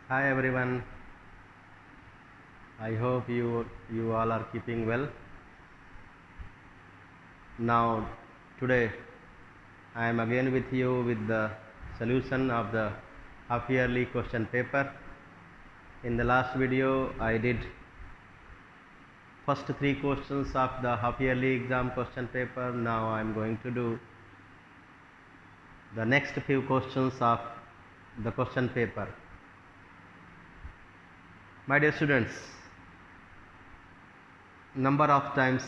Hi everyone. I hope you all are keeping well. Now today I am again with you with the solution of the half yearly question paper. In the last video I did first three questions of the half yearly exam question paper. Now I am going to do the next few questions of the question paper. My dear students, number of times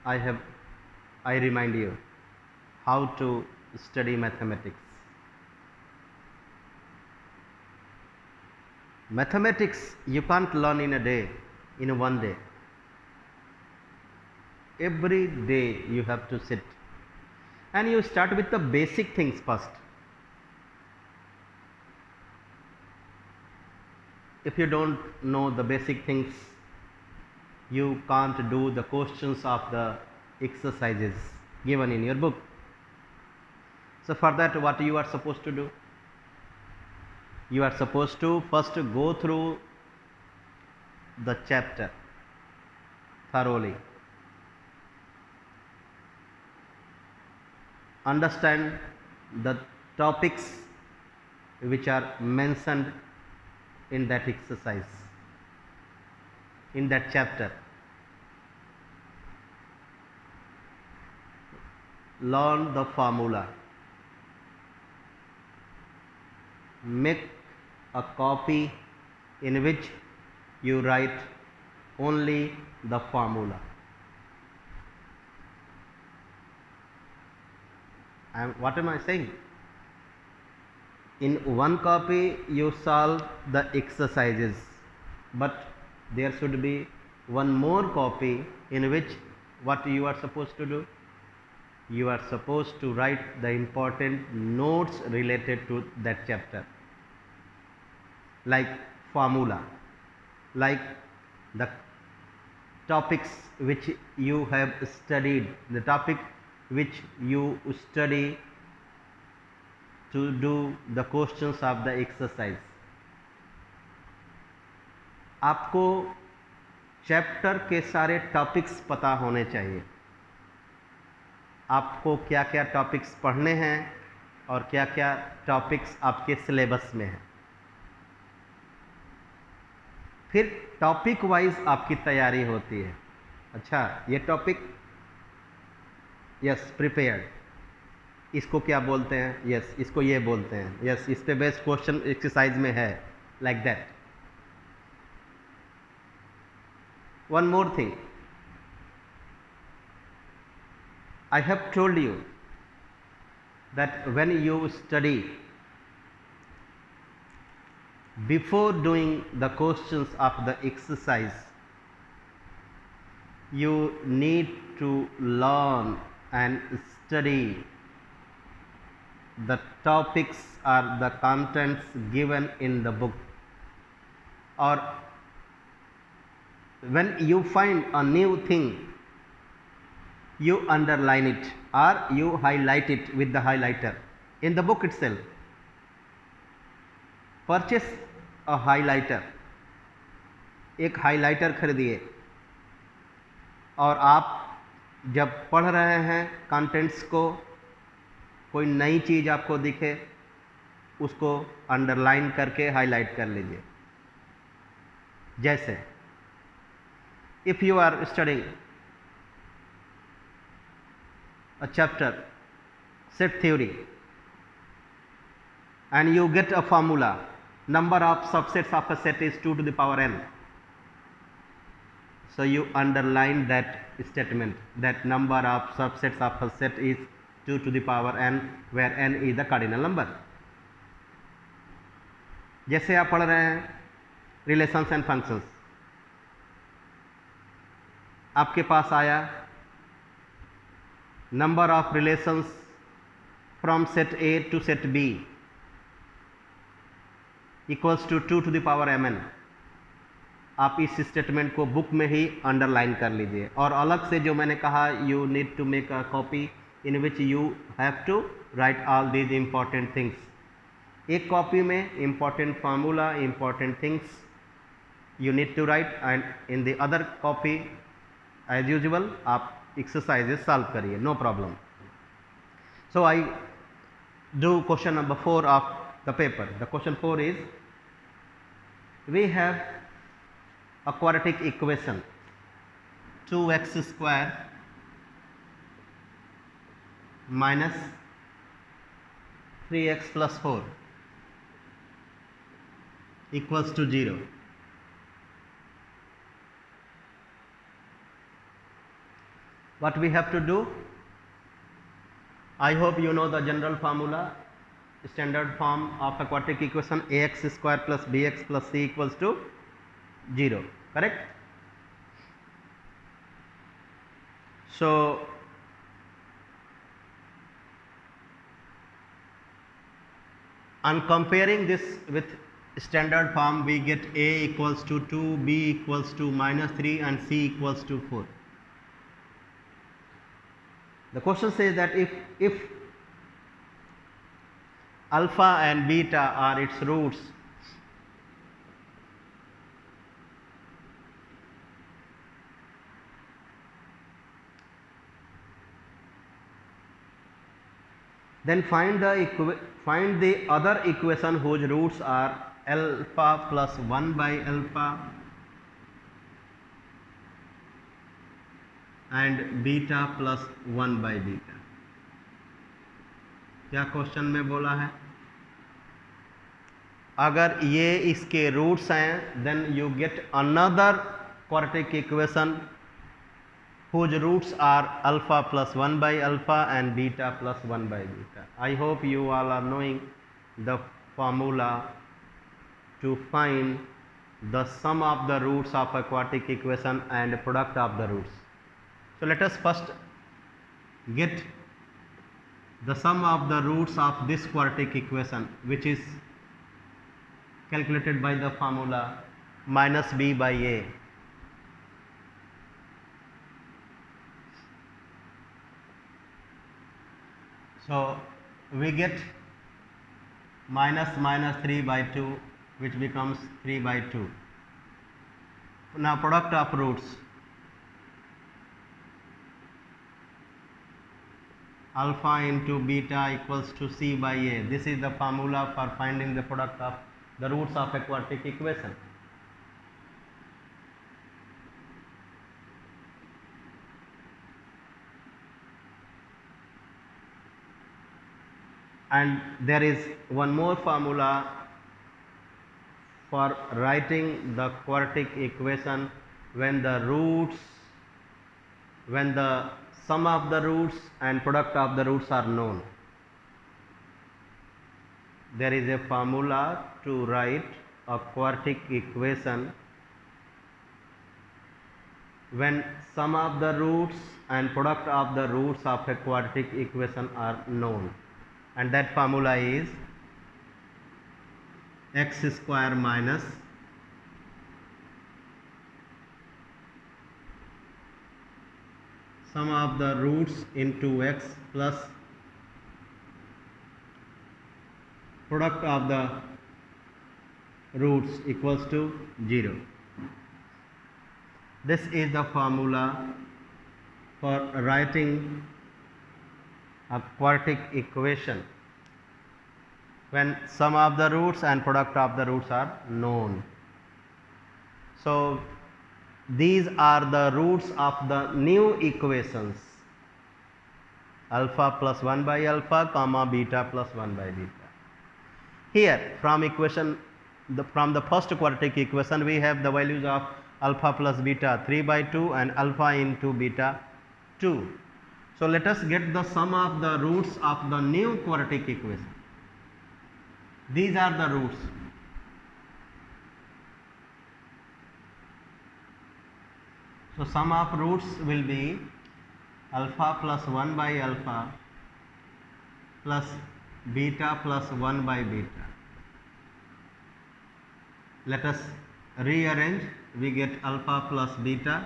I remind you how to study mathematics. Mathematics you can't learn in a day, in one day. Every day you have to sit and you start with the basic things first. If you don't know the basic things, you can't do the questions of the exercises given in your book. So for that, what you are supposed to do? You are supposed to first go through the chapter thoroughly. Understand the topics which are mentioned in that exercise, in that chapter. Learn the formula. Make a copy in which you write only the formula. What am I saying? In one copy you solve the exercises, but there should be one more copy in which what you are supposed to do? You are supposed to write the important notes related to that chapter, like formula, like the topics which you have studied, the topic which you study to do the questions of the exercise. आपको chapter के सारे topics पता होने चाहिए. आपको क्या क्या topics पढ़ने हैं और क्या क्या टॉपिक्स आपके सिलेबस में हैं. फिर टॉपिक वाइज आपकी तैयारी होती है. अच्छा, ये टॉपिक, यस, प्रिपेयर्ड, इसको क्या बोलते हैं? यस, इसको ये बोलते हैं. यस, इस पे बेस्ड क्वेश्चन एक्सरसाइज में है, like that. One more thing, I have told you that when you study, before doing the questions of the exercise, you need to learn and study the topics or the contents given in the book. Or when you find a new thing, you underline it or you highlight it with the highlighter in the book itself. Purchase a highlighter. एक highlighter खरीदिए और आप जब पढ़ रहे हैं contents को, कोई नई चीज़ आपको दिखे, उसको अंडरलाइन करके हाईलाइट कर लीजिए. जैसे if you are studying a chapter, set theory, and you get a formula, number of subsets of a set is 2 to the power n. So you underline that statement, that number of subsets of a set is 2 to the power n, where n is the cardinal number. जैसे आप पढ़ रहे हैं relations and functions, आपके पास आया number of relations from set A to set B equals to 2 to the power mn. आप इस statement को बुक में ही अंडरलाइन कर लीजिए. और अलग से जो मैंने कहा, you need to make a copy in which you have to write all these important things. एक कॉपी में important formula, important things you need to write, and in the other copy as usual आप exercises solve करिए, no problem. So I do question number 4 of the paper. The question 4 is, we have a quadratic equation 2x square minus 3x plus 4 equals to 0. What we have to do? I hope you know the general formula, standard form of a quadratic equation, ax square plus bx plus c equals to 0, correct? So on comparing this with standard form, we get a equals to 2, b equals to minus 3 and c equals to 4. The question says that if alpha and beta are its roots, then find the other equation whose roots are alpha plus 1 by alpha and beta plus 1 by beta. क्या question में बोला है? अगर ये इसके roots हैं, then you get another quadratic equation whose roots are alpha plus 1 by alpha and beta plus 1 by beta. I hope you all are knowing the formula to find the sum of the roots of a quadratic equation and product of the roots. So let us first get the sum of the roots of this quadratic equation, which is calculated by the formula minus b by a. So we get minus 3 by 2, which becomes 3 by 2. Now product of roots, alpha into beta equals to c by a. This is the formula for finding the product of the roots of a quadratic equation. And there is one more formula for writing the quadratic equation when the sum of the roots and product of the roots are known. There is a formula to write a quadratic equation when sum of the roots and product of the roots of a quadratic equation are known, and that formula is x square minus sum of the roots into x plus product of the roots equals to 0. This is the formula for writing a quadratic equation when sum of the roots and product of the roots are known. So these are the roots of the new equations, alpha plus 1 by alpha comma beta plus 1 by beta. Here from the first quadratic equation we have the values of alpha plus beta 3 by 2 and alpha into beta 2. So let us get the sum of the roots of the new quadratic equation. These are the roots. So sum of roots will be alpha plus 1 by alpha plus beta plus 1 by beta. Let us rearrange. We get alpha plus beta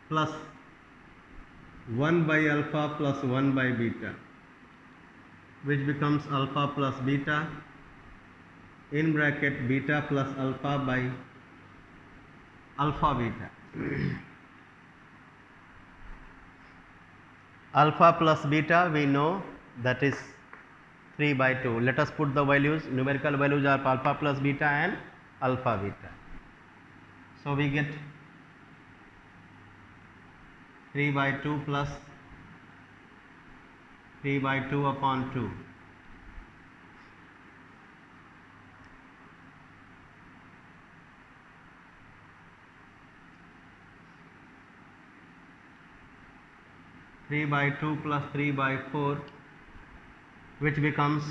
plus 1 by alpha plus 1 by beta which becomes alpha plus beta in bracket beta plus alpha by alpha beta. Alpha plus beta we know that is 3 by 2. Let us put the values, numerical values are alpha plus beta and alpha beta. So we get 3 by 2 plus 3 by 2 upon 2. Three by 2 plus 3 by 4, which becomes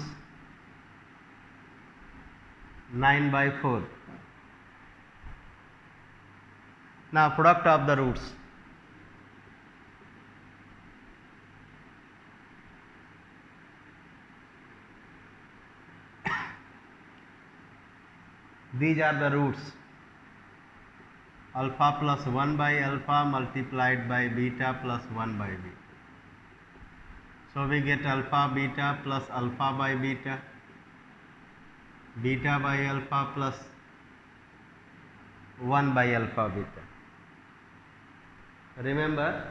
9 by 4. Now product of the roots. These are the roots. Alpha plus 1 by alpha multiplied by beta plus 1 by beta. So we get alpha beta plus alpha by beta, beta by alpha plus 1 by alpha beta. Remember,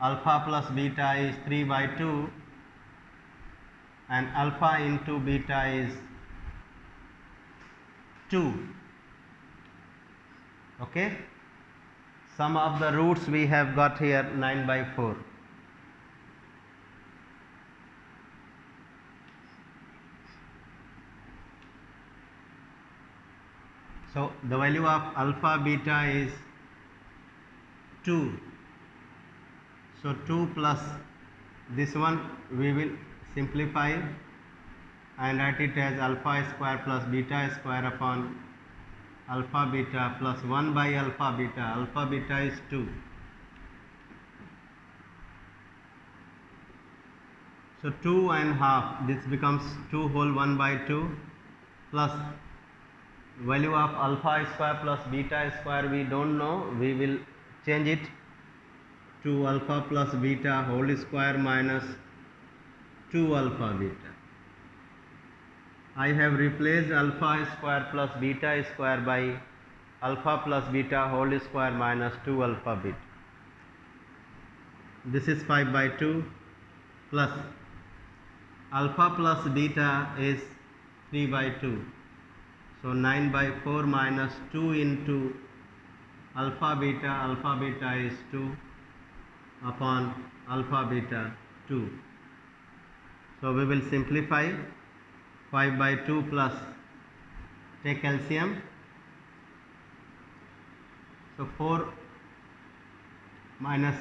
alpha plus beta is 3 by 2 and alpha into beta is 2. Okay. Sum of the roots we have got here 9 by 4. So the value of alpha beta is 2. So 2 plus this one we will simplify and write it as alpha square plus beta square upon alpha beta plus 1 by alpha beta. Alpha beta is 2. So 2 and half, this becomes 2 whole 1 by 2 plus value of alpha square plus beta square we don't know, we will change it to alpha plus beta whole square minus 2 alpha beta. I have replaced alpha square plus beta square by alpha plus beta whole square minus 2 alpha beta. This is 5 by 2 plus alpha plus beta is 3 by 2. So 9 by 4 minus 2 into alpha beta is 2 upon alpha beta 2. So we will simplify 5 by 2 plus, take LCM. So 4 minus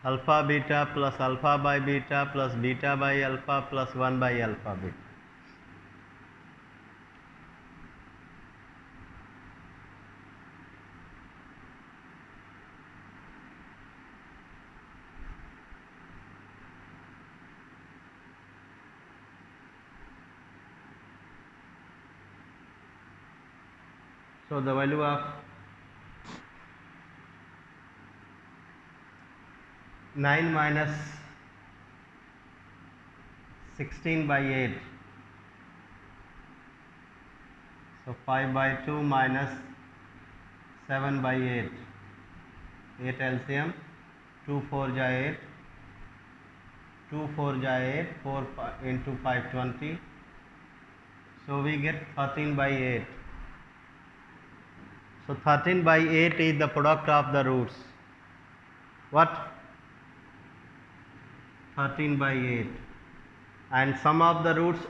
alpha beta plus alpha by beta plus beta by alpha plus 1 by alpha beta. So the value of 9 minus 16 by 8. So 5 by 2 minus 7 by 8. 8 LCM. 2 4 ja 8. 2 4 ja 8. 4 into 5 20. So we get 13 by 8. So 13 by 8 is the product of the roots. What? 13 by 8. And sum of the roots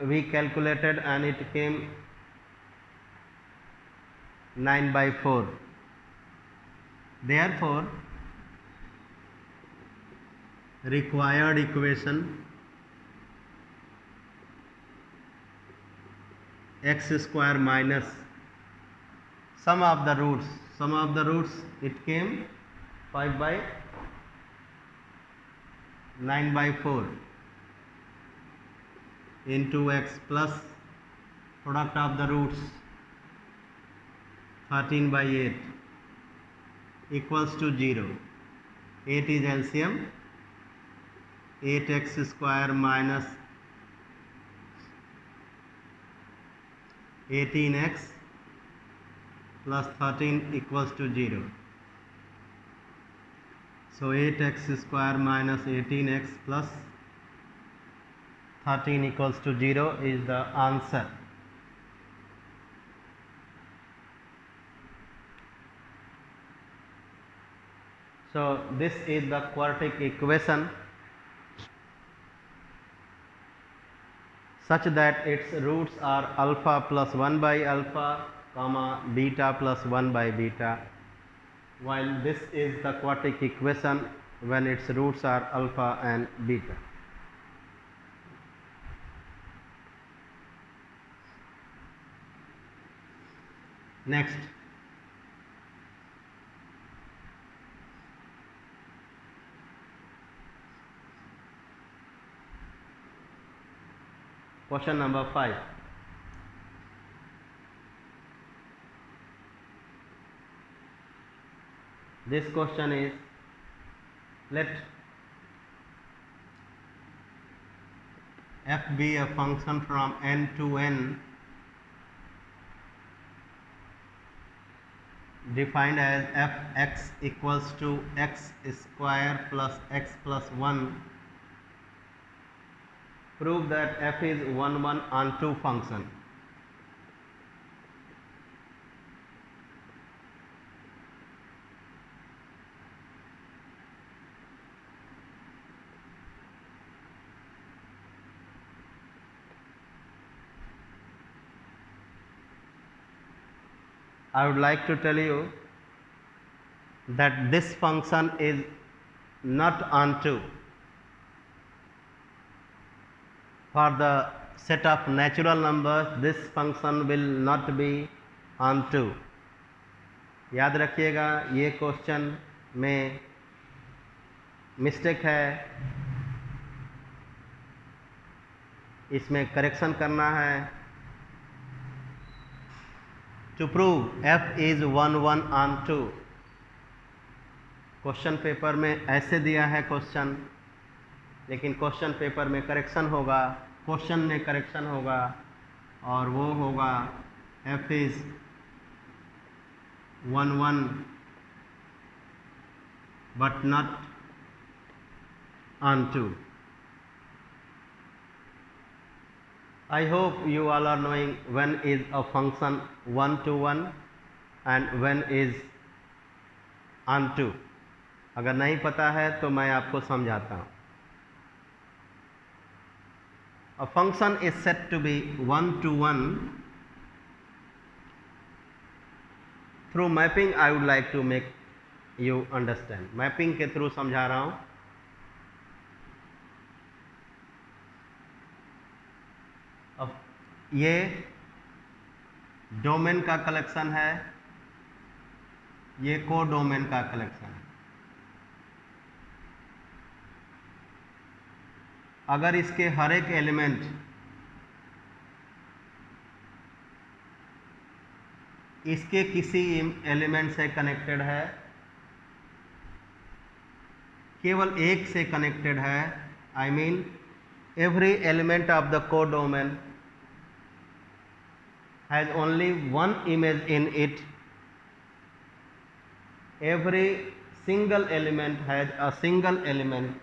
we calculated and it came 9 by 4. Therefore, required equation x square minus sum of the roots it came 5 by 9 by 4. into x plus product of the roots 13 by 8 equals to 0. 8 is LCM. 8x square minus 18x plus 13 equals to 0. So 8x square minus 18x plus 13 equals to 0 is the answer. So this is the quartic equation such that its roots are alpha plus 1 by alpha, comma beta plus 1 by beta, while this is the quartic equation when its roots are alpha and beta. Next, question number 5. This question is, let f be a function from n to n defined as fx equals to x square plus x plus 1. Prove that f is 1 1 onto function. I would like to tell you that this function is not onto. For the set of natural numbers, this function will not be onto. याद रखिएगा, ये question में mistake है, इसमें correction करना है. To prove f is 1 1 onto. Question paper में ऐसे दिया है क्वेश्चन, लेकिन क्वेश्चन पेपर में करेक्शन होगा, क्वेश्चन में करेक्शन होगा, और वो होगा f is 1 1 but not onto. I hope you all are knowing when is a function 1 to 1 and when is onto. अगर नहीं पता है तो मैं आपको समझाता हूँ. A function is said to be 1 to 1 through mapping. I would like to make you understand. Mapping के थ्रू समझा रहा हूँ. अब ये डोमेन का कलेक्शन है, ये को डोमेन का कलेक्शन है. अगर इसके हर एक एलिमेंट इसके किसी एलिमेंट से कनेक्टेड है, केवल एक से कनेक्टेड है, I mean every element of the codomain has only one image in it. Every single element has a single element.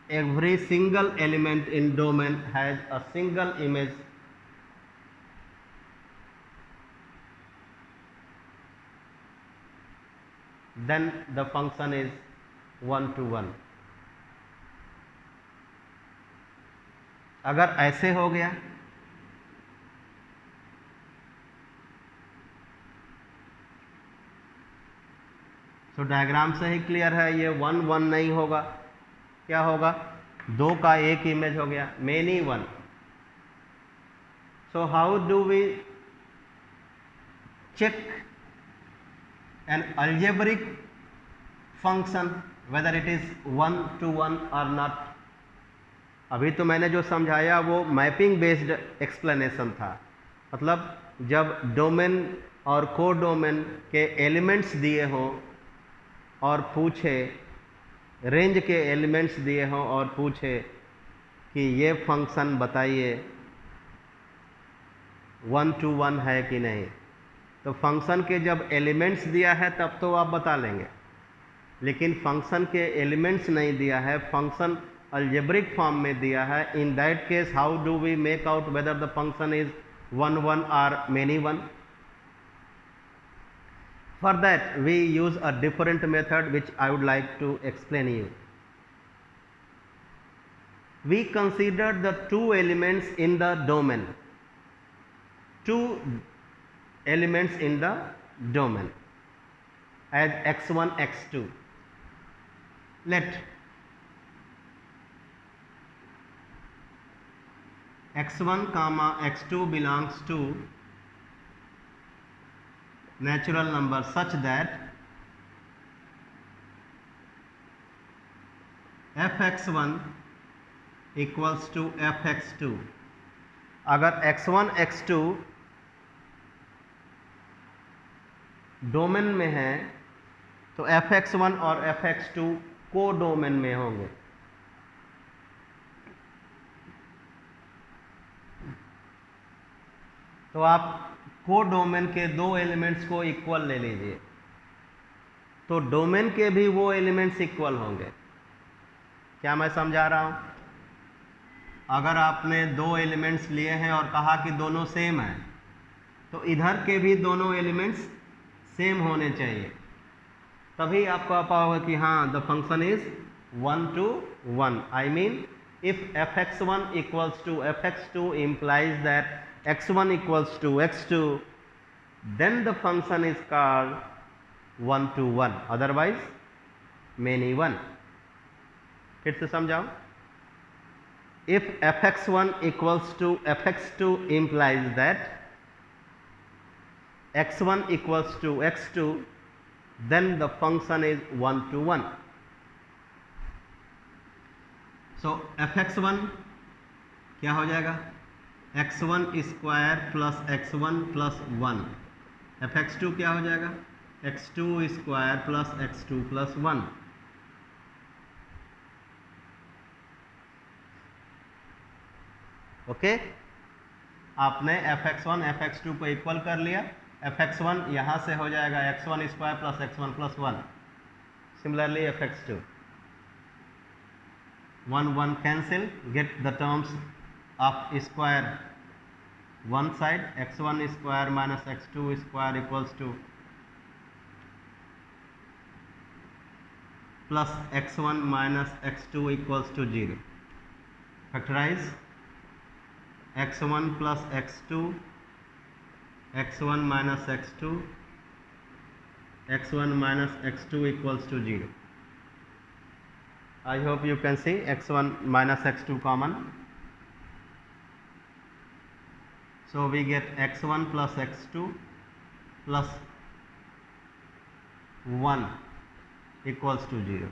Every single element in domain has a single image. Then the function is 1 to 1. अगर ऐसे हो गया तो diagram से ही clear है, ये 1 1 नहीं होगा. क्या होगा? 2 का एक इमेज हो गया, many 1. So how do we check an algebraic function whether it is 1 to 1 or not? अभी तो मैंने जो समझाया वो मैपिंग बेस्ड एक्सप्लेनेशन था। मतलब जब डोमेन और को डोमेन के एलिमेंट्स दिए हों और पूछे, रेंज के एलिमेंट्स दिए हों और पूछे कि ये फंक्शन बताइए 1 to 1 है कि नहीं, तो फंक्शन के जब एलिमेंट्स दिया है तब तो आप बता लेंगे, लेकिन फंक्शन के एलिमेंट्स नहीं दिया है, फंक्शन अलजेब्रिक फॉर्म में दिया है। In that case how do we make out whether the function is 1 1 और many 1? For that we use a different method which I would like to explain you. We consider the two elements in the domain, two elements in the domain as x1 x2. Let x1 comma x2 belongs to natural number such that fx1 equals to fx2. अगर x1 x2 domain में है तो fx1 और fx2 को domain में होंगे। तो आप को डोमेन के दो एलिमेंट्स को इक्वल ले लीजिए, तो डोमेन के भी वो एलिमेंट्स इक्वल होंगे। क्या मैं समझा रहा हूं? अगर आपने दो एलिमेंट्स लिए हैं और कहा कि दोनों सेम हैं, तो इधर के भी दोनों एलिमेंट्स सेम होने चाहिए, तभी आपको आ पाओगे कि हाँ the function is 1 to 1। I mean if fx1 equals to fx2 implies that x1 equals to x2, then the function is called 1 to 1, otherwise many 1। फिर से समझाओ। if fx1 equals to fx2 implies that x1 equals to x2, then the function is 1 to 1। so fx1 क्या हो जाएगा? x1 square plus x1 plus 1। fx2 क्या हो जाएगा? x2 square plus x2 plus 1। Okay, आपने fx1 fx2 को equal कर लिया। fx1 यहाँ से हो जाएगा x1 square plus x1 plus 1। Similarly fx2 1 1 cancel, get the terms of square one side, x1 square minus x2 square equals to plus x1 minus x2 equals to 0। factorize x1 plus x2, x1 minus x2, x1 minus x2 equals to 0। I hope you can see x1 minus x2 common, so we get x1 plus x2 plus 1 equals to 0।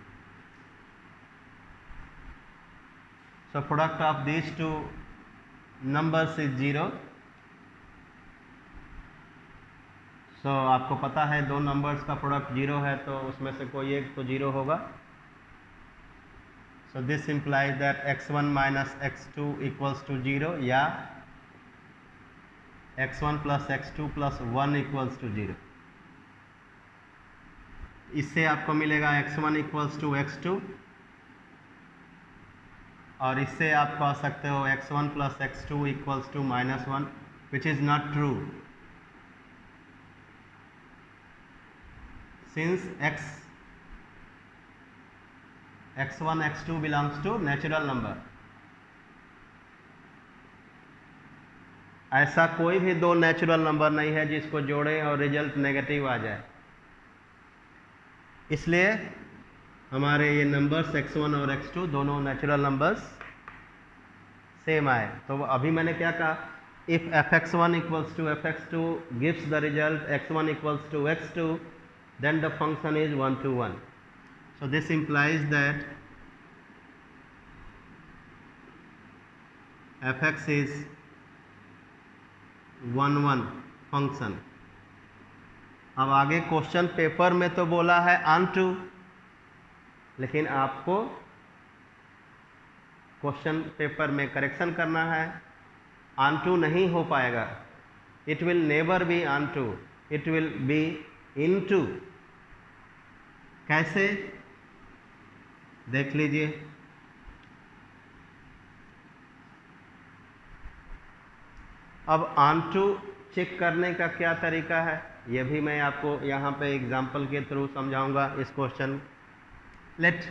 so product of these two numbers is 0। so आपको पता है दो numbers का product 0 है, तो उसमें से कोई एक तो 0 होगा। so this implies that x1 minus x2 equals to 0 या x1 plus x2 plus 1 equals to 0। इससे आपको मिलेगा x1 equals to x2, और इससे आप कह सकते हो x1 plus x2 equals to minus 1, which is not true since x1 x2 belongs to natural number। ऐसा कोई भी दो नेचुरल नंबर नहीं है जिसको जोड़ें और रिजल्ट नेगेटिव आ जाए, इसलिए हमारे ये नंबर्स x1 और x2 दोनों नेचुरल नंबर्स सेम आए। तो अभी मैंने क्या कहा? If fx1 equals to fx2 gives the result x1 equals to x2, then the function is 1 to 1। so this implies that fx is 1 function. अब आगे क्वेश्चन पेपर में तो बोला है onto, लेकिन आपको क्वेश्चन पेपर में करेक्शन करना है। onto नहीं हो पाएगा, it will never be onto, it will be into। कैसे, देख लीजिए। अब onto चेक करने का क्या तरीका है, यह भी मैं आपको यहाँ पे एग्जाम्पल के थ्रू समझाऊंगा इस question. Let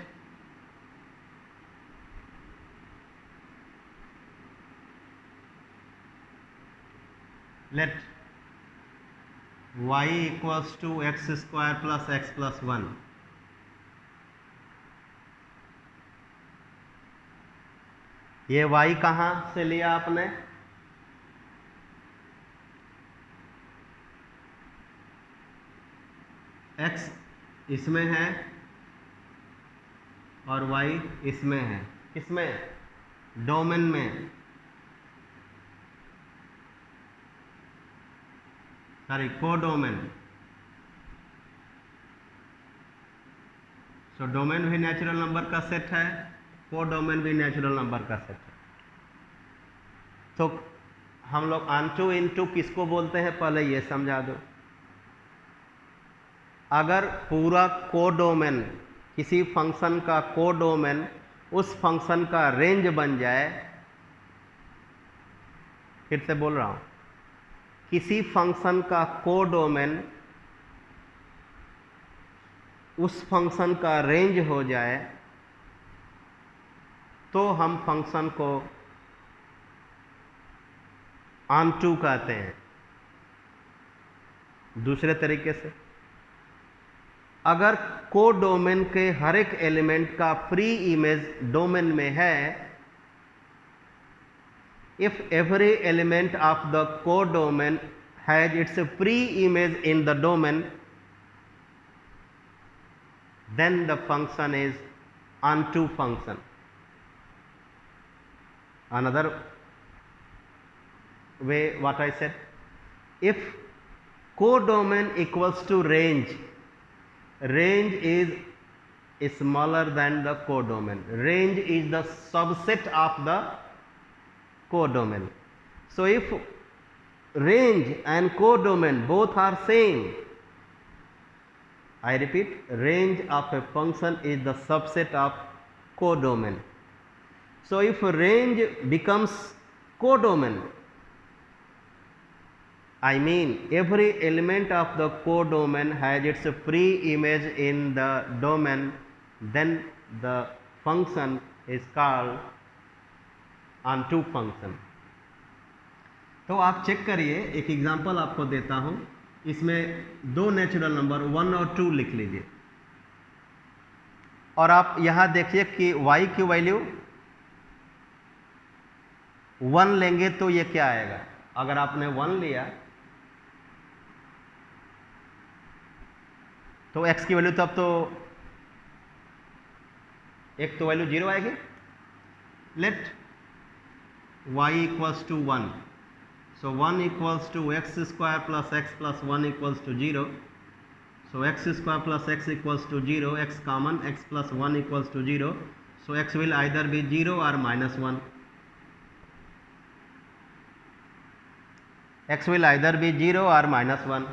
y equals to x square plus x plus 1। ये y कहाँ से लिया आपने, x इसमें है और y इसमें है। किसमें, डोमेन में, सॉरी कोडोमेन। सो डोमेन भी नेचुरल नंबर का सेट है, कोडोमेन भी नेचुरल नंबर का सेट है। तो हम लोग onto into किसको बोलते हैं, पहले ये समझा दो। अगर पूरा कोडोमेन, किसी फंक्शन का कोडोमेन उस फंक्शन का रेंज बन जाए, फिर से बोल रहा हूं, किसी फंक्शन का कोडोमेन उस फंक्शन का रेंज हो जाए, तो हम फंक्शन को onto कहते हैं। दूसरे तरीके से, अगर कोडोमेन के हर एक एलिमेंट का प्री इमेज डोमेन में है, if every element of the codomain has its pre-image in the domain, then the function is onto function. Another way what I said, if codomain equals to range, range is smaller than the codomain, range is the subset of the codomain. So if range and codomain both are same, I repeat, range of a function is the subset of codomain. So if range becomes codomain, I mean every element of the codomain has its pre-image in the domain, then the function is called onto function. तो आप check करिए, एक example आपको देता हूं, इसमें दो natural number 1 और 2 लिख लीजिए, और आप यहां देखिए कि y की वैल्यू 1 लेंगे तो ये क्या आएगा। अगर आपने 1 लिया तो x की वैल्यू तब तो एक तो वैल्यू 0 आएगी। Let y equals to 1, so 1 equals to x square plus x plus 1 equals to 0. So x square plus x equals to 0, x common, x plus 1 equals to 0. So x will either be 0 or minus 1. x will either be 0 or minus 1.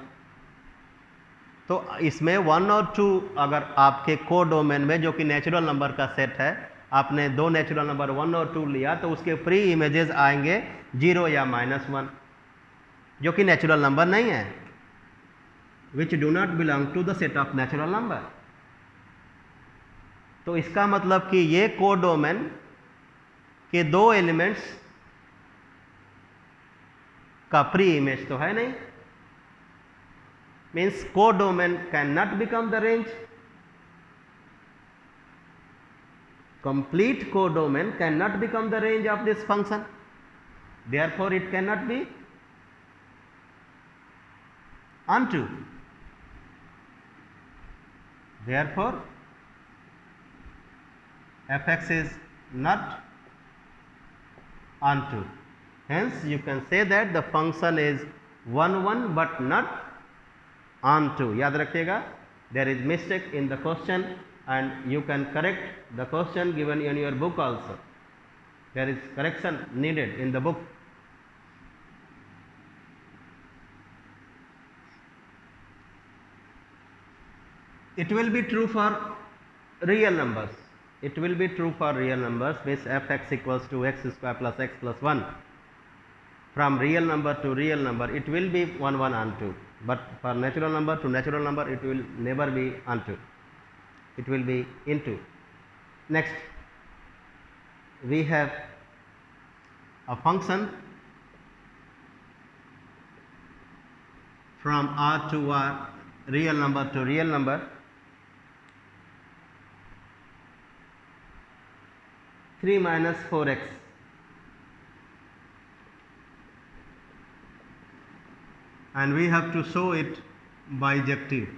तो इसमें 1 और 2 अगर आपके codomain में, जो कि natural number का set है, आपने दो नेचुरल नंबर 1 और 2 लिया, तो उसके प्री इमेजेस आएंगे 0 या -1, जो कि नेचुरल नंबर नहीं है, which do not belong to the set of natural number. तो इसका मतलब कि ये कोडोमेन के दो एलिमेंट्स का प्री इमेज तो है नहीं, means codomain can not become the range. Complete codomain cannot become the range of this function, therefore it cannot be onto. Therefore fx is not onto. Hence you can say that the function is 1 1 but not onto. याद रखिएगा, there is mistake in the question and you can correct the question given in your book also. There is correction needed in the book. It will be true for real numbers. It will be true for real numbers, means fx equals to x square plus x plus 1. From real number to real number, it will be 1 1 onto. But for natural number to natural number, it will never be onto. It will be into. Next, we have a function from R to R, real number to real number. 3 minus 4x. And we have to show it bijective.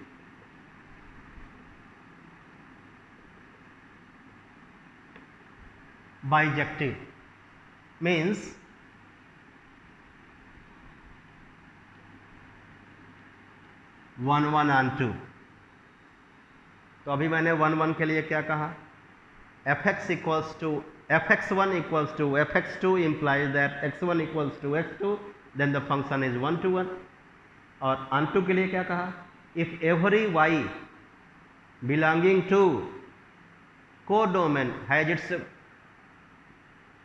Bijective means one one onto. तो अभी मैंने one one के लिए क्या कहा, F X equals to F X one equals to F X two implies that X one equals to X two, then the function is one to one. और onto के लिए क्या कहा, if every Y belonging to codomain has its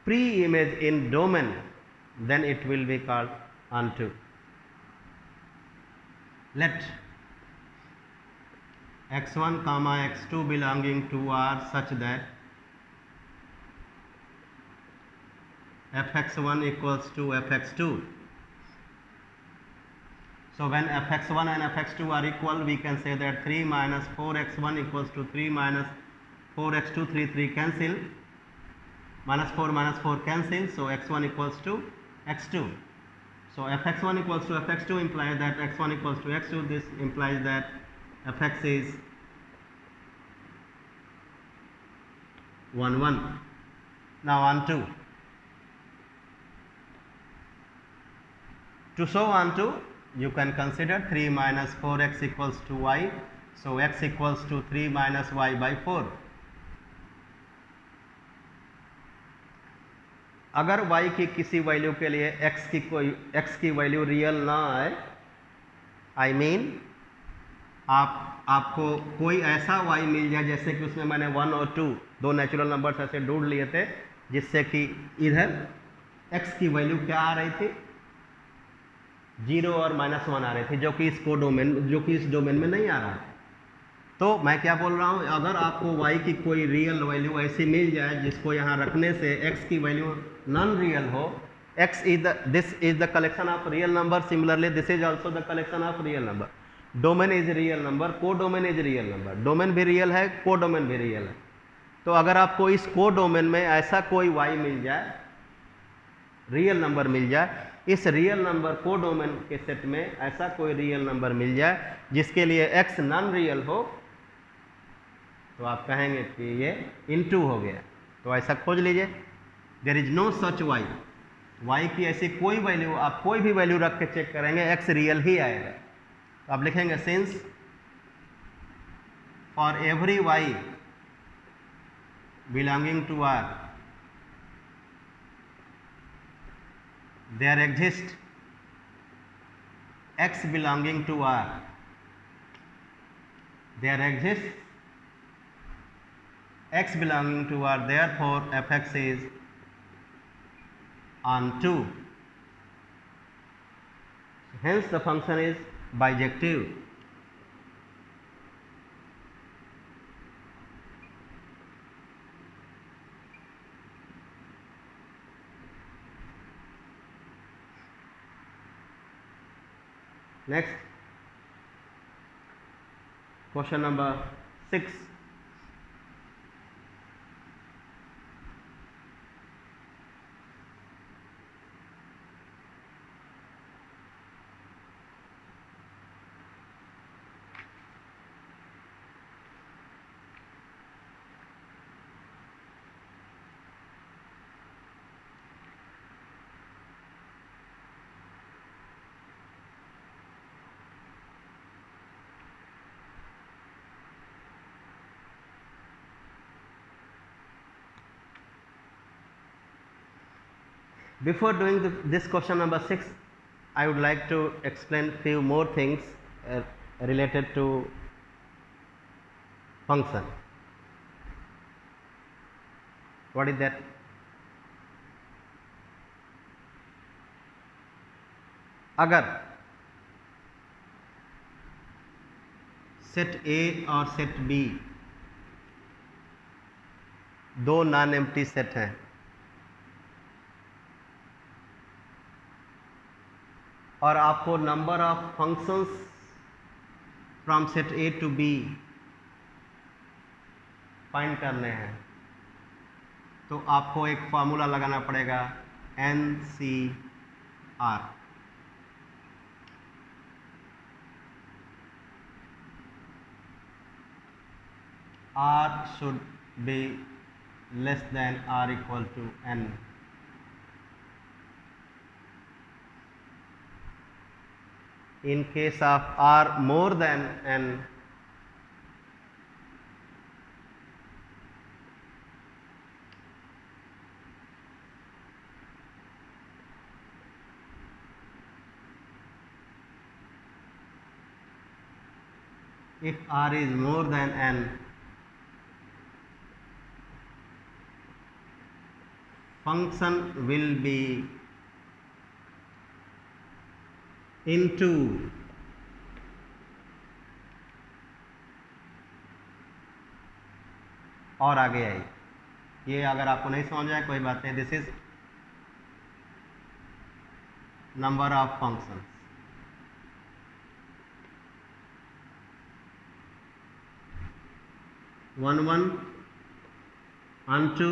pre-image in domain, then it will be called onto. Let x1 comma x2 belonging to R such that fx1 equals to fx2. So when fx1 and fx2 are equal, we can say that 3 minus 4x1 equals to 3 minus 4x2, 3 cancel, minus 4 cancel, so x1 equals to x2. So fx1 equals to fx2 implies that x1 equals to x2. This implies that fx is 1 1. Now onto. To show onto, you can consider 3 minus 4x equals to y, so x equals to 3 minus y by 4. अगर y की किसी value के लिए x की value real ना आए, I mean आपको कोई ऐसा y मिल जाए जैसे कि उसमें मैंने 1 और 2 दो नेचुरल नंबर्स ऐसे ढूंढ लिए थे, जिससे कि इधर x की वैल्यू क्या आ रही थी, 0 और -1 आ रही थी, जो कि इस डोमेन में नहीं आ रहा है. तो मैं क्या बोल रहा हूँ, अगर आपको y की कोई रियल वैल्यू ऐसी मिल जाए जिसको यहाँ रखने से x की वैल्यू नॉन रियल हो, this is the collection of real number, similarly this is also the collection of real number. Domain is real number, को domain is real number. Domain भी रियल है, को डोमेन भी real है. तो अगर आपको इस को डोमेन में ऐसा कोई y मिल जाए, रियल नंबर मिल जाए, इस रियल नंबर को डोमेन के सेट में ऐसा कोई रियल नंबर मिल जाए जिसके लिए x नॉन रियल हो, तो आप कहेंगे कि ये इनटू हो गया. तो ऐसा खोज लीजिए, there is no such y की ऐसी कोई वैल्यू, आप कोई भी वैल्यू रख के चेक करेंगे x रियल ही आएगा. तो आप लिखेंगे since for every y belonging to R there exists x belonging to R, there exists x belonging to R, therefore fx is onto. Hence the function is bijective. Next, question number 6. Before doing this question number 6, I would like to explain few more things related to function. What is that? अगर set A और set B दो non empty set हैं और आपको number of functions from set A to B find करने हैं, तो आपको एक फॉर्मूला लगाना पड़ेगा NCR. R should be less than or equal to N. In case of R more than N, if R is more than N, function will be into और आगे आई. ये अगर आपको नहीं समझ आए कोई बात नहीं. This is number of functions. One onto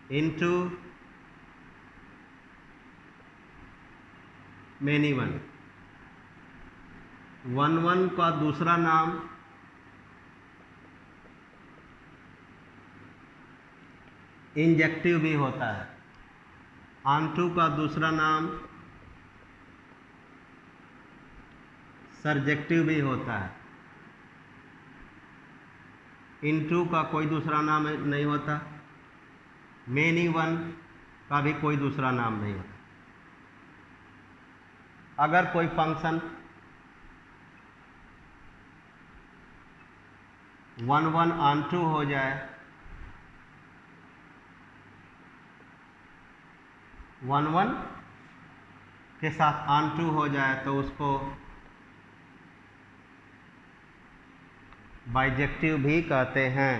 into many one. One का दूसरा नाम इंजेक्टिव भी होता है. onto का दूसरा नाम सर्जेक्टिव भी होता है. into का कोई दूसरा नाम नहीं होता. मेनी वन का भी कोई दूसरा नाम नहीं होता. अगर कोई फंक्शन वन onto हो जाए, वन के साथ onto हो जाए तो उसको बाइजेक्टिव भी कहते हैं.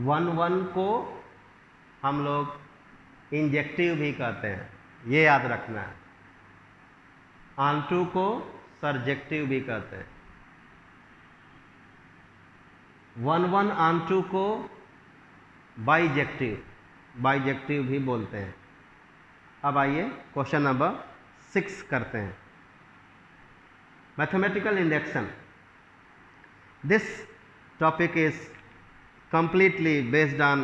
वन को हम लोग इंजेक्टिव भी कहते हैं, ये याद रखना है. onto को सर्जेक्टिव भी कहते हैं. वन onto को बाइजेक्टिव भी बोलते हैं. अब आइए क्वेश्चन नंबर 6 करते हैं. Mathematical induction. This topic is completely based on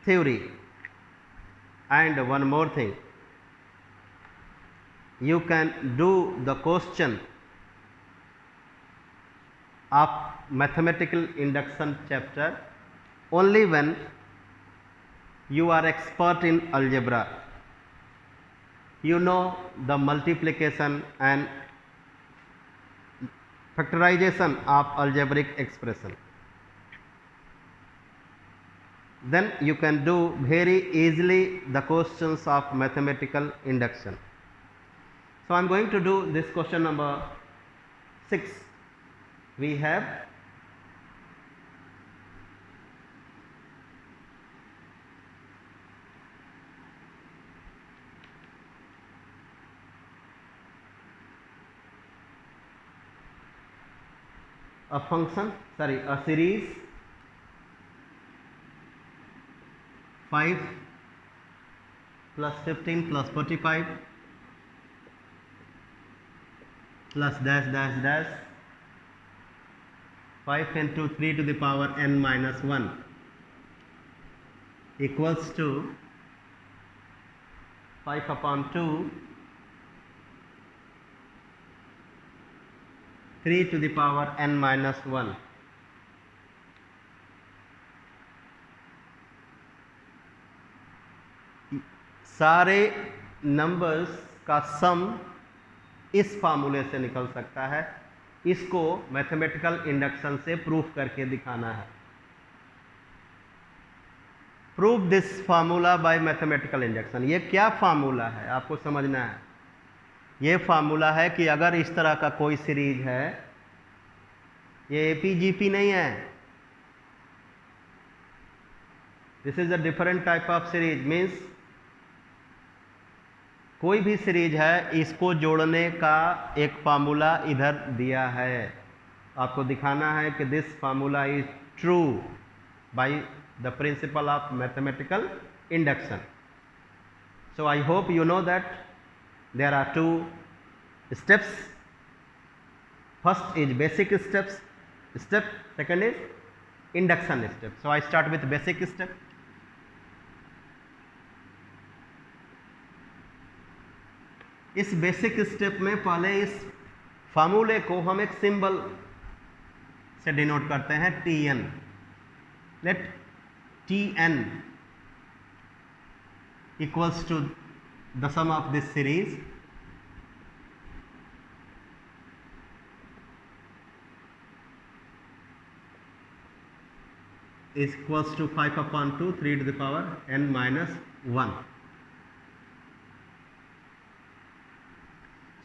theory. And one more thing, you can do the question of mathematical induction chapter only when you are expert in algebra. You know the multiplication and factorization of algebraic expression. Then you can do very easily the questions of mathematical induction. So I am going to do this question number 6. We have a series 5 plus 15 plus 45 plus dash dash dash 5 into 3 to the power n minus 1 equals to 5 upon 2 3 to the power n minus 1. सारे numbers का सम इस फार्मूले से निकल सकता है। इसको mathematical induction से प्रूफ करके दिखाना है। Prove this formula by mathematical induction. ये क्या फार्मूला है आपको समझना है। ये फार्मूला है कि अगर इस तरह का कोई सीरीज है, ये एपीजीपी नहीं है, this is a different type of series. Means कोई भी सीरीज है, इसको जोड़ने का एक फार्मूला इधर दिया है। आपको दिखाना है कि this formula is true bye the principle of mathematical induction. So I hope you know that there are two steps. First is basic step, second is induction step. So I start with basic step. इस basic step में पहले इस फार्मूले को हम एक symbol से denote करते हैं, Tn. Let Tn equals to the sum of this series is equals to 5 upon 2 3 to the power n minus 1.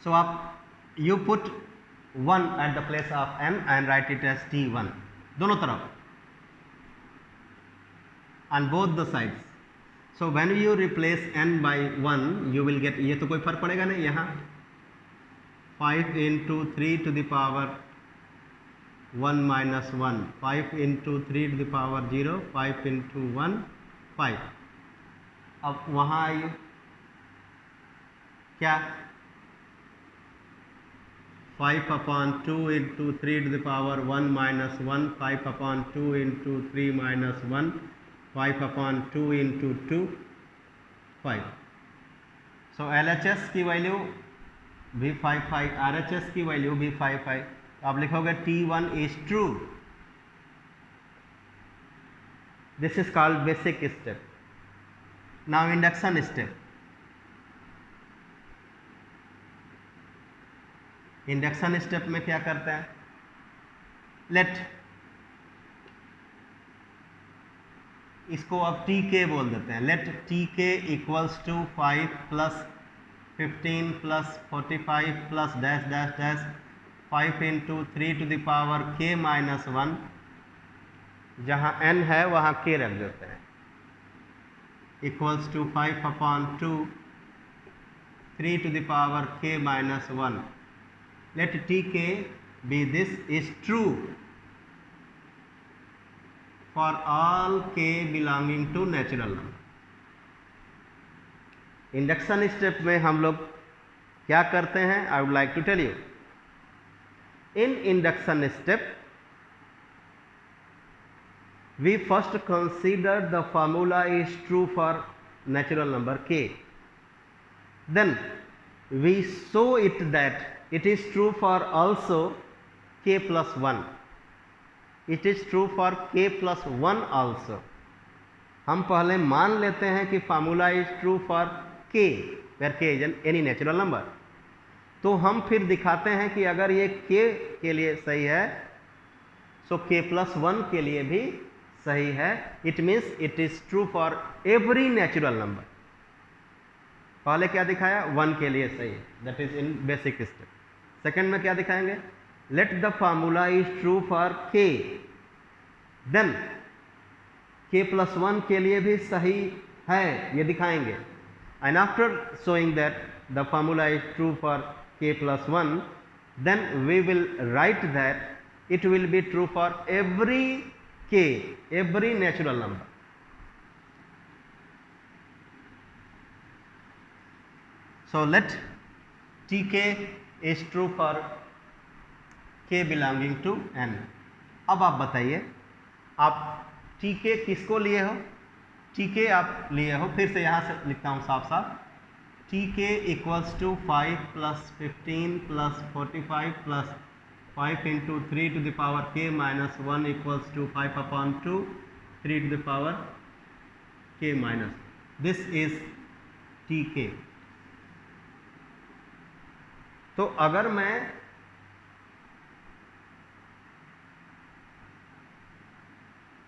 So you put 1 at the place of n and write it as T1 दोनों तरफ on both the sides. So when you replace n by 1 you will get, ये तो कोई फर्क पड़ेगा नहीं, यहाँ 5 into 3 to the power 1 minus 1, 5 into 3 to the power 0, 5 into 1 5. अब वहाँ आइए, क्या 5 upon 2 into 3 to the power 1 minus 1, 5 upon 2 into 3 minus 1, 5 upon 2 into 2 5. So LHS की वैल्यू भी 5 5, RHS की वैल्यू भी 5 5. आप लिखोगे T1 is true. This is called basic step. Now induction step. Induction step में क्या करते हैं, लेट इसको अब Tk बोल देते हैं। Let Tk equals to 5 plus 15 plus 45 plus dash dash dash 5 into 3 to the power k minus 1, जहाँ n है वहाँ k रख देते हैं, equals to 5 upon 2 3 to the power k minus 1. Let Tk be this is true for all k belonging to natural number. Induction step में हम लोग क्या करते हैं, I would like to tell you. In induction step we first consider the formula is true for natural number k. Then we show it that it is true for also k plus 1. It is true for k plus 1 also. हम पहले मान लेते हैं कि formula is true for k where k is any natural number. तो हम फिर दिखाते हैं कि अगर ये k के लिए सही है सो k plus 1 के लिए भी सही है. It means it is true for every natural number. पहले क्या दिखाया, 1 के लिए सही है, that is in basic step. Second में क्या दिखाएंगे, let the formula is true for k, then k plus 1 के लिए भी सही है, ये दिखाएंगे. And after showing that the formula is true for k plus 1, then we will write that it will be true for every k, every natural number. So let Tk is true for k belonging to n. अब आप बताइए, आप Tk किसको लिए हो, Tk आप लिए हो, फिर से यहाँ से लिखता हूँ साफ साफ, Tk equals to 5 plus 15 plus 45 plus 5 into 3 to the power k minus 1 equals to 5 upon 2 3 to the power k minus. This is T K. तो अगर मैं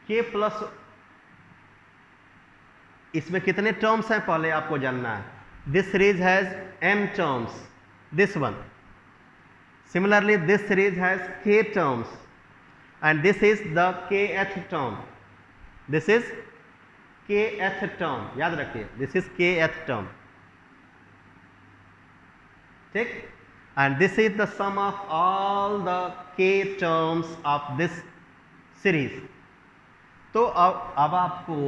के प्लस, इसमें कितने टर्म्स हैं पहले आपको जानना है। This series has n terms, this one. Similarly this series has k terms and this is the kth term, this is kth term, याद रखिए this is kth term, ठीक। and this is the sum of all the k terms of this series। तो अब आपको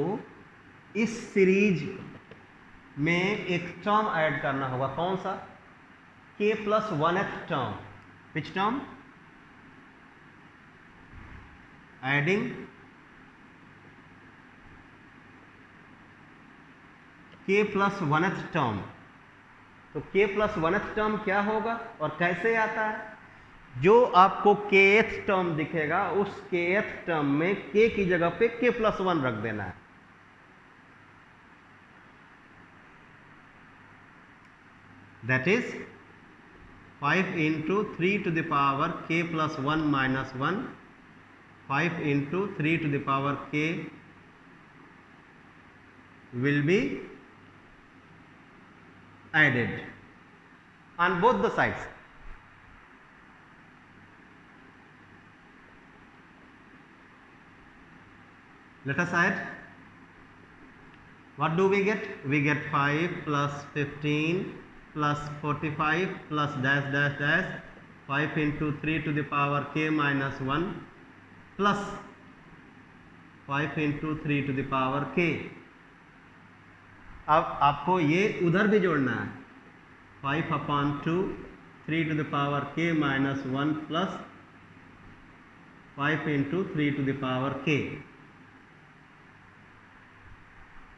इस series में एक term add करना होगा, कौन सा? k plus 1th term. Which term? Adding k plus 1th term. तो k प्लस 1th टर्म क्या होगा और कैसे आता है? जो आपको kth टर्म दिखेगा उस kth टर्म में k की जगह पे k प्लस 1 रख देना है। That is 5 into 3 to the power k plus 1 minus 1, 5 into 3 to the power k will be added on both the sides. Let us add. What do we get? We get 5 plus 15 plus 45 plus dash dash dash, 5 into 3 to the power k minus 1 plus 5 into 3 to the power k। अब आपको ये उधर भी जोड़ना है, 5/2 3 to the power k minus 1 plus 5 into 3 to the power k।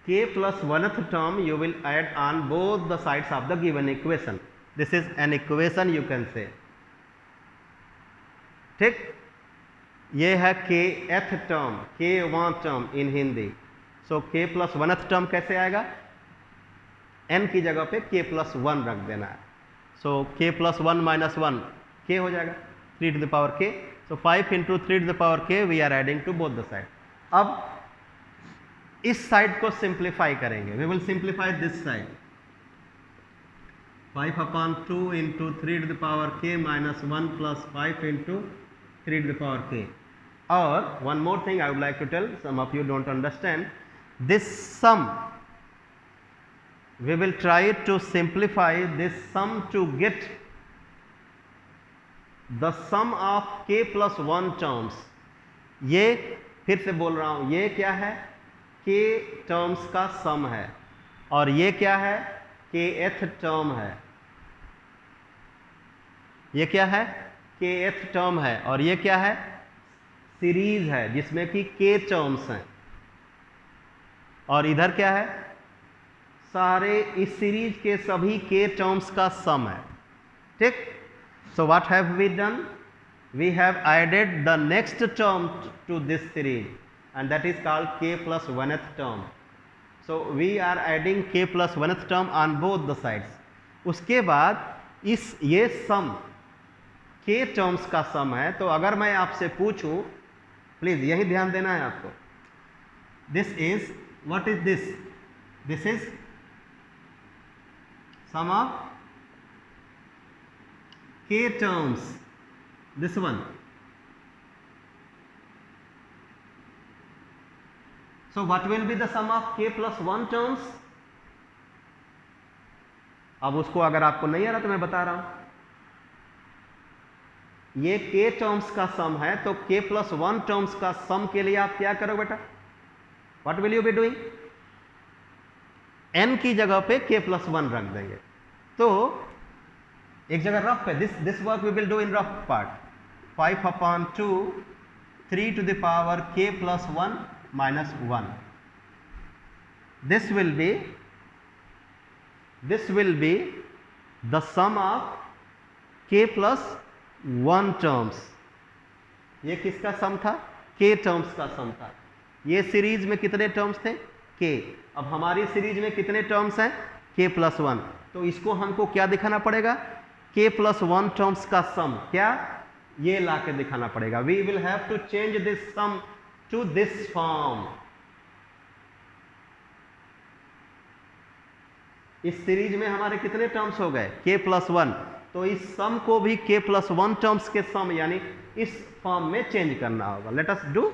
k plus 1th term you will add on both the sides of the given equation. This is an equation you can say, ठीक। ये है kth term, k1 term in Hindi. So k plus 1th term कैसे आएगा? n की जगह पे k plus 1 रख देना है। So k plus 1 minus 1 k हो जाएगा, 3 to the power k। So 5 into 3 to the power k we are adding to both the side. अब इस साइड को सिंप्लीफाई करेंगे, we will simplify this side. 5/2 into 3 to the power k minus 1 plus 5 into 3 to the power k। Or one more thing I would like to tell, some of you don't understand this sum, we will try to simplify this sum to get the sum of k plus 1 terms। ये फिर से बोल रहा हूं, ये क्या है? k terms का सम है, और ये क्या है? kth टर्म है। ये क्या है? kth टर्म है, और ये क्या है? सीरीज है जिसमें कि k टर्म्स हैं, और इधर क्या है? सारे इस सीरीज के सभी k टर्म्स का सम है, ठीक। So what have we done? We have added the next term to this series and that is called k plus 1th term. So we are adding k plus 1th term on both the sides. उसके बाद ये सम k terms का sum है। तो अगर मैं आपसे पूछूं, प्लीज यही ध्यान देना है आपको, this is, what is this? This is sum of k terms, this one. So what will be the sum of k plus 1 terms? अब उसको अगर आपको नहीं आ रहा तो मैं बता रहा हूं, ये k टर्म्स का सम है, तो k प्लस 1 टर्म्स का सम के लिए आप क्या करो बेटा? What will you be doing? n की जगह पे k प्लस 1 रख देंगे। तो एक जगह रफ पे, this work we will do in rough part. 5/2 3 to the power k plus 1 minus 1। This will be the sum of k plus 1 terms. ये किसका सम था? k टर्म्स का सम था। ये सीरीज में कितने टर्म्स थे? k। अब हमारी सीरीज में कितने टर्म्स हैं? k प्लस 1, तो इसको हमको क्या दिखाना पड़ेगा, k प्लस 1 टर्म्स का सम, क्या ये ला के दिखाना पड़ेगा. We will have to change this sum to this form. इस सीरीज में हमारे कितने टर्म्स हो गए, k प्लस 1, तो इस सम को भी k प्लस 1 टर्म्स के सम यानी इस फॉर्म में चेंज करना होगा. Let us do.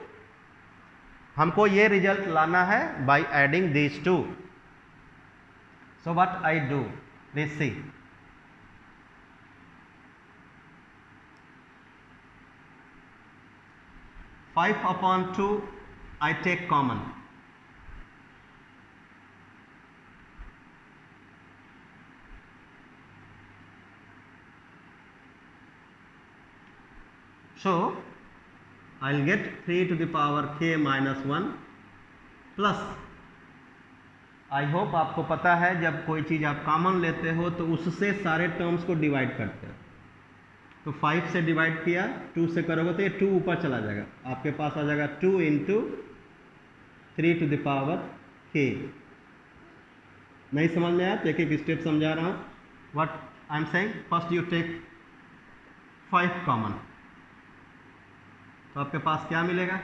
हमको ये रिजल्ट लाना है by adding these two. So what I do, let's see. Five upon 2 I take common. So I'll get 3 to the power k minus 1 plus. I hope आपको पता है जब कोई चीज़ आप कॉमन लेते हो तो उससे सारे टर्म्स को डिवाइड करते हैं. तो 5 से डिवाइड किया, 2 से करोगे तो ये 2 ऊपर चला जाएगा, आपके पास आ जाएगा 2 into 3 to the power k. नहीं समझ में आया तो एक एक स्टेप समझा रहा हूँ. What I am saying, first you take 5 common, तो आपके पास क्या मिलेगा,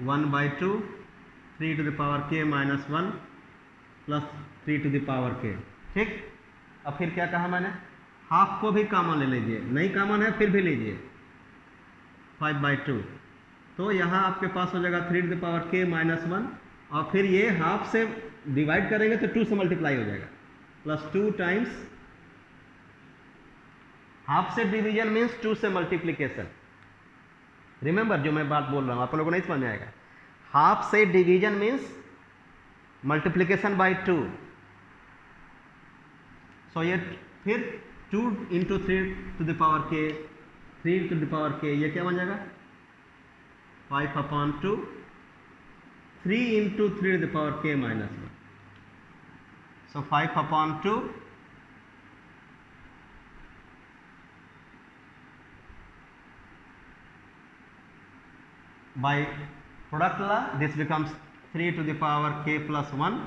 1/2 3 to the power k minus 1 plus 3 to the power k. ठीक. अब फिर क्या कहा मैंने, हाफ को भी कॉमन ले लीजिए, नहीं कॉमन है फिर भी लीजिए, 5/2. तो यहाँ आपके पास हो जाएगा 3 to the power k minus 1, और फिर ये हाफ से डिवाइड करेंगे तो 2 से मल्टीप्लाई हो जाएगा, प्लस 2 टाइम्स, हाफ से डिवीजन मीन्स 2 से मल्टीप्लीकेशन. रिमेंबर जो मैं बात बोल रहा हूँ, आप लोगों को नहीं समझ में आएगा. हाफ से division means multiplication by 2. So ये फिर 2 into 3 to the power k, 3 to the power k, ये क्या बन जाएगा 5/2, 3 into 3 to the power k minus 1. So 5/2 by product law this becomes 3 to the power k plus 1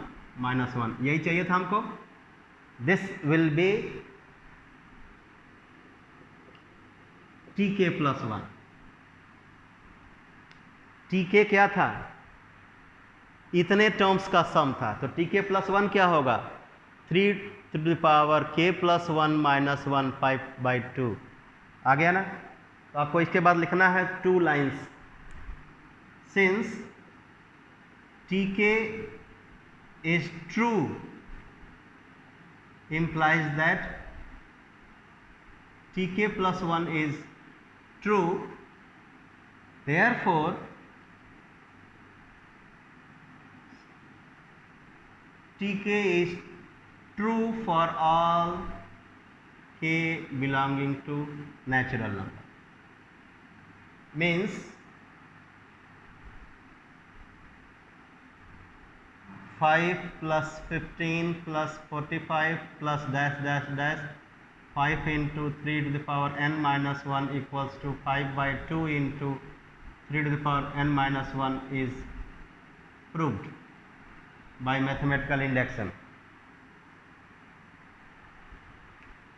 minus 1. यही चाहिए था हमको. This will be tk plus 1. tk क्या था, इतने टर्म्स का सम था, तो tk plus 1 क्या होगा, 3 to the power k plus 1 minus 1 5/2. आ गया ना. तो आपको इसके बाद लिखना है 2 lines. Since tk is true implies that tk plus 1 is true, therefore tk is true for all k belonging to natural number. Means 5 plus 15 plus 45 plus dash dash dash 5 into 3 to the power n minus 1 equals to 5/2 into 3 to the power n minus 1 is proved by mathematical induction.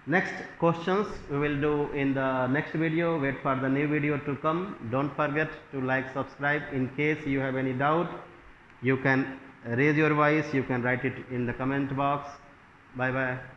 Next questions we will do in the next video. Wait for the new video to come. Don't forget to like, subscribe. In case you have any doubt, you can raise your voice, you can write it in the comment box. Bye bye.